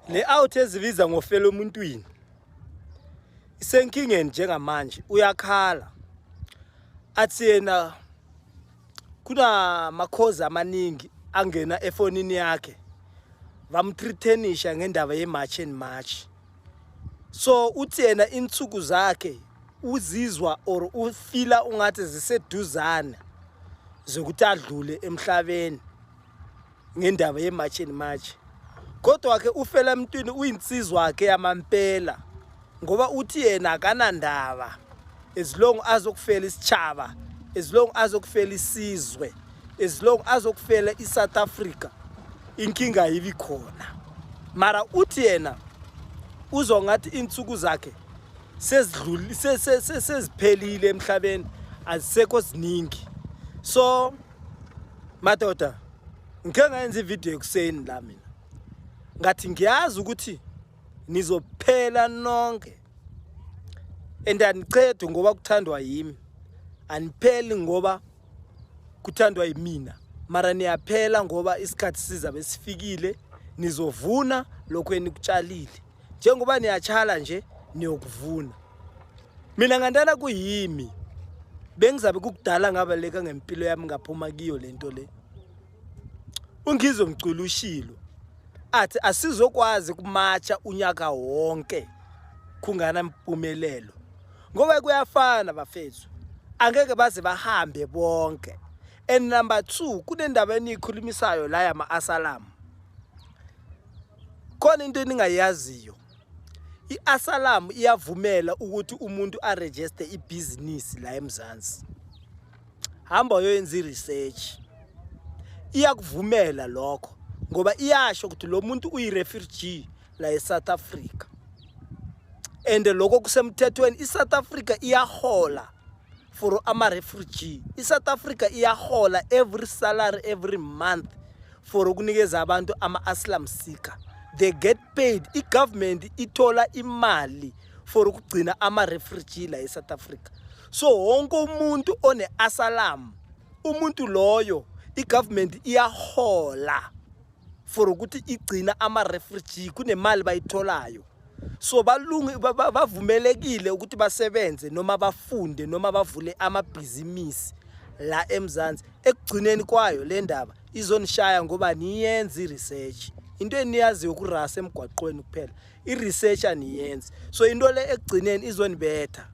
Le-out ezibiza ngofela omuntwini isenkingeni njengamanje, uyakhala athi yena kuna makhozi amaningi angena efonini yakhe bamthreatenisha ngendaba ye-March and March. So uthi yena insuku zakhe uzizwa or ufila ungathi ziseduzana zokuthi adlule emhlabeni ngendaba ye-March and March. Kodwa ke ufela emntwini uyinsizwa yakhe yamampela ngoba uthi yena akanandaba as long azokufela isitshaba, as long azokufela isizwe, as long azokufela iSouth Africa, inkinga ayibi khona. Mara uthi yena uzongathi insuku zakhe sezidluli seziphelile emhlabeni, azisekho ziningi. So madoda, ngike ngayenza ivideo ekuseni la mina, ngathi ngiyazi ukuthi nizophela nonke and anicedi ngoba kuthandwa yimi, anipheli ngoba kuthandwa yimina, mara niyaphela ngoba isikhathi sizabe sifikile, nizovuna lokho enikutshalile. Njengoba niyatshala nje niyokuvuna. Mina ngandana kuyimi bengizabe kukudala ngabaleka ngempilo yami ngaphuma kiyo lento le. Ungizwe umculo ushilo athi asizokwazi kumatcha unyaka wonke kungana impumelelo, ngoba kuyafana bafethu, angeke baze bahambe bonke. And number 2, kunendaba enikhulumisayo la yama-asylum. Khona into eningayaziyo, i-asylum iyavumela ukuthi umuntu aregister ibhizinisi la eMzansi. Hamba uyoyenza i-research, iyakuvumela lokho ngoba iyasho ukuthi lo muntu uyi-refugee la eSouth Africa. And lokho kusemthethweni, iSouth Africa iyahola for ama-refugee. iSouth Africa iyahola every salary every month for ukunikeza abantu ama-asylum seeker. They get paid. I-government ithola imali for ukugcina ama-refugee la eSouth Africa. So wonke umuntu one-asylum, umuntu loyo i-government iyahola for ukuthi igcina ama-refugee, kunemali bayitholayo. So bavumelekile ukuthi basebenze noma bafunde noma bavule amabhizinisi la eMzansi. Ekugcineni kwayo le ndaba izonishaya ngoba niyenza i-research. Into eniyaziyo kurasa emgwaqweni kuphela, i-research aniyenzi. So into le ekugcineni izonibetha.